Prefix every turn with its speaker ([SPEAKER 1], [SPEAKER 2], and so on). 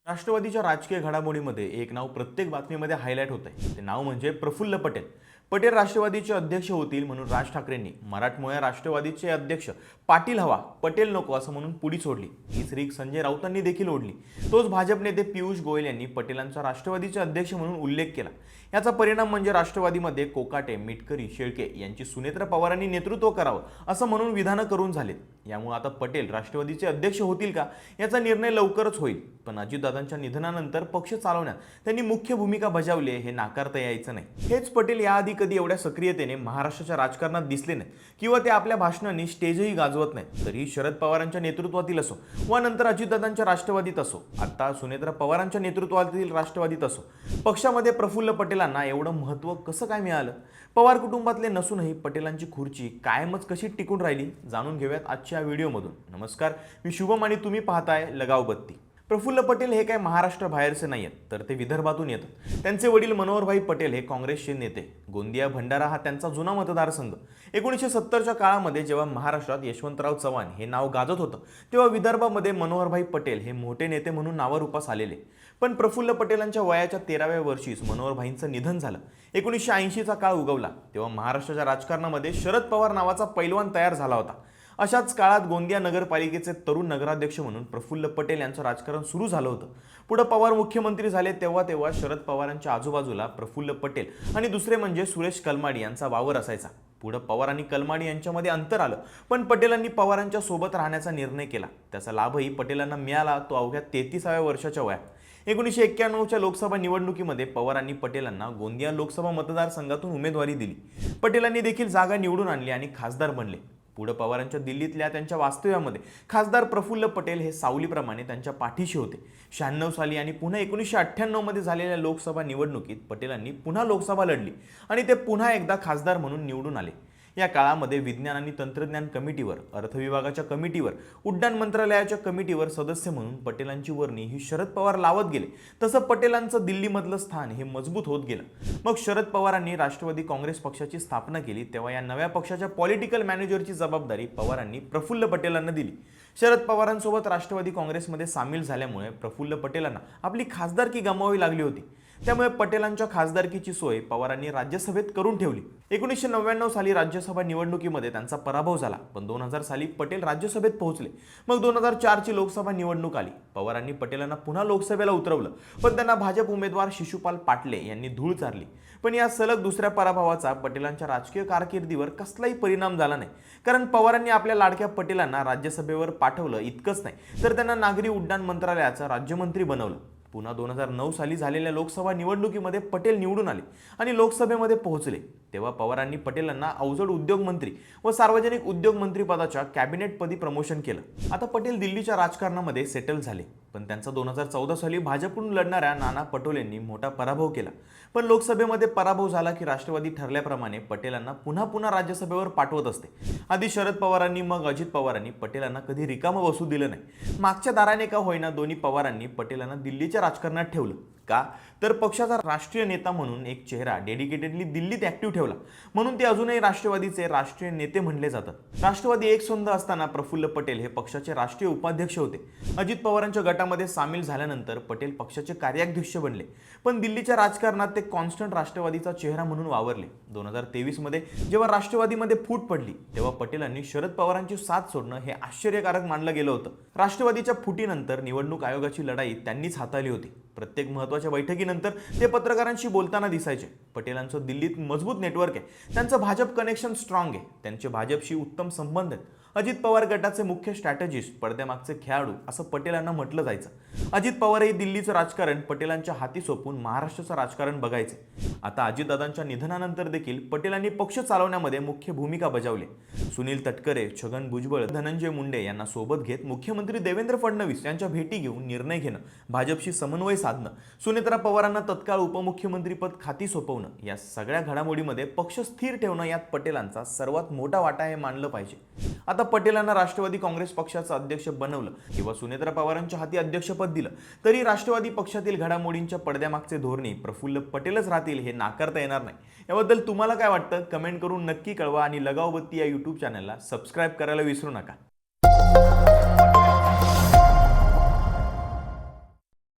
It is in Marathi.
[SPEAKER 1] राष्ट्रवादीच्या राजकीय घडामोडीमध्ये एक नाव प्रत्येक बातमीमध्ये हायलाइट होत आहे. ते नाव म्हणजे प्रफुल्ल पटेल. पटेल राष्ट्रवादीचे अध्यक्ष होतील म्हणून राज ठाकरेंनी मराठमोळ्या राष्ट्रवादीचे अध्यक्ष पाटील हवा पटेल नको असं म्हणून पुढी सोडली. हीच रीक संजय राऊतांनी देखील ओढली. तोच भाजप नेते पियुष गोयल यांनी पटेलांचा राष्ट्रवादीचे अध्यक्ष म्हणून उल्लेख केला. याचा परिणाम म्हणजे राष्ट्रवादीमध्ये कोकाटे, मिटकरी, शेळके यांची सुनेत्र पवारांनी नेतृत्व करावं असं म्हणून विधानं करून झालेत. यामुळे आता पटेल राष्ट्रवादीचे अध्यक्ष होतील का याचा निर्णय लवकरच होईल. पण अजितदादांच्या निधनानंतर पक्ष चालवण्यात त्यांनी मुख्य भूमिका बजावली हे नाकारता यायचं नाही. हेच पटेल याआधी कधी एवढ्या सक्रियतेने महाराष्ट्राच्या राजकारणात दिसले नाहीत किंवा ते आपल्या भाषणांनी स्टेजही गाजवत नाहीत. तरी शरद पवारांच्या नेतृत्वातील असो व नंतर अजितदादांच्या राष्ट्रवादीत असो, आता सुनेत्रा पवारांच्या नेतृत्वातील राष्ट्रवादीत असो, पक्षामध्ये प्रफुल्ल पटेलांना एवढं महत्त्व कसं काय मिळालं? पवार कुटुंबातले नसूनही पटेलांची खुर्ची कायमच कशी टिकून राहिली जाणून घेऊयात आजच्या व्हिडिओमधून. नमस्कार, मी शुभम आणि तुम्ही पाहताय लगाव बत्ती. प्रफुल्ल पटेल हे काय महाराष्ट्र बाहेरचे नाही आहेत, तर ते विदर्भातून येतात. त्यांचे वडील मनोहरभाई पटेल हे काँग्रेसचे नेते. गोंदिया भंडारा हा त्यांचा जुना मतदारसंघ. 1970च्या काळामध्ये जेव्हा महाराष्ट्रात यशवंतराव चव्हाण हे नाव गाजत होतं, तेव्हा विदर्भामध्ये मनोहरभाई पटेल हे मोठे नेते म्हणून नावारूपास आलेले. पण प्रफुल्ल पटेलांच्या वयाच्या 13व्या वर्षीच मनोहरभाईंचं निधन झालं. 1980चा काळ उगवला तेव्हा महाराष्ट्राच्या राजकारणामध्ये शरद पवार नावाचा पैलवान तयार झाला होता. अशाच काळात गोंदिया नगरपालिकेचे तरुण नगराध्यक्ष म्हणून प्रफुल्ल पटेल यांचं राजकारण सुरू झालं होतं. पुढे पवार मुख्यमंत्री झाले तेव्हा शरद पवारांच्या आजूबाजूला प्रफुल्ल पटेल आणि दुसरे म्हणजे सुरेश कलमाडी यांचा वावर असायचा. पुढे पवार आणि कलमाडी यांच्यामध्ये अंतर आलं, पण पटेलांनी पवारांच्या सोबत राहण्याचा निर्णय केला. त्याचा लाभही पटेलांना मिळाला, तो अवघ्या 33व्या वर्षाच्या वयात. 1991च्या लोकसभा निवडणुकीमध्ये पवारांनी पटेलांना गोंदिया लोकसभा मतदारसंघातून उमेदवारी दिली. पटेलांनी देखील जागा निवडून आणली आणि खासदार बनले. पुढे पवारांच्या दिल्लीतल्या त्यांच्या वास्तव्यामध्ये खासदार प्रफुल्ल पटेल हे सावलीप्रमाणे त्यांच्या पाठीशी होते. 96 साली आणि पुन्हा 1998 मध्ये झालेल्या लोकसभा निवडणुकीत पटेलांनी पुन्हा लोकसभा लढली आणि ते पुन्हा एकदा खासदार म्हणून निवडून आले. या काळामध्ये विज्ञान आणि तंत्रज्ञान कमिटीवर, अर्थ विभागाच्या कमिटीवर, उड्डाण मंत्रालयाच्या कमिटीवर सदस्य म्हणून पटेलांची वर्णी ही शरद पवार लावत गेले. तसं पटेलांचं दिल्लीमधलं स्थान हे मजबूत होत गेलं. मग शरद पवारांनी राष्ट्रवादी काँग्रेस पक्षाची स्थापना केली तेव्हा या नव्या पक्षाच्या पॉलिटिकल मॅनेजरची जबाबदारी पवारांनी प्रफुल्ल पटेलांना दिली. शरद पवारांसोबत राष्ट्रवादी काँग्रेसमध्ये सामील झाल्यामुळे प्रफुल्ल पटेलांना आपली खासदारकी गमवावी लागली होती. त्यामुळे पटेलांच्या खासदारकीची सोय पवारांनी राज्यसभेत करून ठेवली. 1999 साली राज्यसभा निवडणुकीमध्ये त्यांचा पराभव झाला, पण 2000 साली पटेल राज्यसभेत पोहोचले. मग 2004ची लोकसभा निवडणूक आली. पवारांनी पटेलांना पुन्हा लोकसभेला उतरवलं, पण त्यांना भाजप उमेदवार शिशुपाल पाटले यांनी धूळ चारली. पण या सलग दुसऱ्या पराभवाचा पटेलांच्या राजकीय कारकिर्दीवर कसलाही परिणाम झाला नाही, कारण पवारांनी आपल्या लाडक्या पटेलांना राज्यसभेवर पाठवलं. इतकंच नाही तर त्यांना नागरी उड्डाण मंत्रालयाचा राज्यमंत्री बनवलं. पुन्हा 2009 साली झालेल्या लोकसभा निवडणुकीमध्ये पटेल निवडून आले आणि लोकसभेमध्ये पोहोचले. तेव्हा पवारांनी पटेलांना अवजड उद्योग मंत्री व सार्वजनिक उद्योग मंत्री पदाच्या कॅबिनेटपदी प्रमोशन केलं. आता पटेल दिल्लीच्या राजकारणामध्ये सेटल झाले, पण त्यांचा 2014 साली भाजपकडून लढणाऱ्या नाना पटोलेंनी मोठा पराभव केला. पण लोकसभेमध्ये पराभव झाला की राष्ट्रवादी ठरल्याप्रमाणे पटेलांना पुन्हा राज्यसभेवर पाठवत असते. आधी शरद पवारांनी मग अजित पवारांनी पटेलांना कधी रिकामं बसू दिलं नाही. मागच्या दाराने का होईना दोन्ही पवारांनी पटेलांना दिल्लीच्या राजकारणात ठेवलं. का तर पक्षाचा राष्ट्रीय नेता म्हणून एक चेहरा डेडिकेटेडली दिल्लीत ऍक्टिव्ह ठेवला, म्हणून ते अजूनही राष्ट्रवादीचे राष्ट्रीय नेते म्हणले जातात. राष्ट्रवादी एकसंध असताना प्रफुल्ल पटेल हे पक्षाचे राष्ट्रीय उपाध्यक्ष होते. अजित पवारांच्या गटामध्ये सामील झाल्यानंतर पटेल पक्षाचे कार्याध्यक्ष बनले, पण दिल्लीच्या राजकारणात ते कॉन्स्टंट राष्ट्रवादीचा चेहरा म्हणून वावरले. 2023 मध्ये जेव्हा राष्ट्रवादीमध्ये फूट पडली तेव्हा पटेलांनी शरद पवारांची साथ सोडणं हे आश्चर्यकारक मानलं गेलं होतं. राष्ट्रवादीच्या फुटीनंतर निवडणूक आयोगाची लढाई त्यांनीच हाताळली होती. प्रत्येक महत्त्वाच्या बैठकीनंतर ते पत्रकारांशी बोलताना दिसायचे. पटेलांचं दिल्लीत मजबूत नेटवर्क आहे, त्यांचं भाजप कनेक्शन स्ट्रॉंग आहे, त्यांचे भाजपशी उत्तम संबंध आहेत. अजित पवार गटाचे मुख्य स्ट्रॅटेजिस्ट, पडद्यामागचे खेळाडू असं पटेलांना म्हटलं जायचं. अजित पवारही दिल्लीचं राजकारण पटेलांच्या हाती सोपवून महाराष्ट्राचं राजकारण बघायचे. आता अजितदादांच्या निधनानंतर देखील पटेलांनी पक्ष चालवण्यामध्ये मुख्य भूमिका बजावली. सुनील तटकरे, छगन भुजबळ, धनंजय मुंडे यांना सोबत घेत मुख्यमंत्री देवेंद्र फडणवीस यांच्या भेटी घेऊन निर्णय घेणं, भाजपशी समन्वय साधणं, सुनेत्रा पवारांना तत्काळ उपमुख्यमंत्रीपद खाती सोपवणं, या सगळ्या घडामोडीमध्ये पक्ष स्थिर ठेवणं यात पटेलांचा सर्वात मोठा वाटा हे मानलं पाहिजे. आता पटेलांना राष्ट्रवादी काँग्रेस पक्षाचं अध्यक्ष बनवलं किंवा सुनेत्रा पवारांच्या हाती अध्यक्षपद दिलं तरी राष्ट्रवादी पक्षातील घडामोडींच्या पडद्यामागचे धोरणे प्रफुल्ल पटेलच राहतील हे नाकारता येणार नाही. याबद्दल तुम्हाला काय वाटतं कमेंट करून नक्की कळवा आणि लगावबत्ती या YouTube चॅनलला सबस्क्राईब करायला विसरू नका.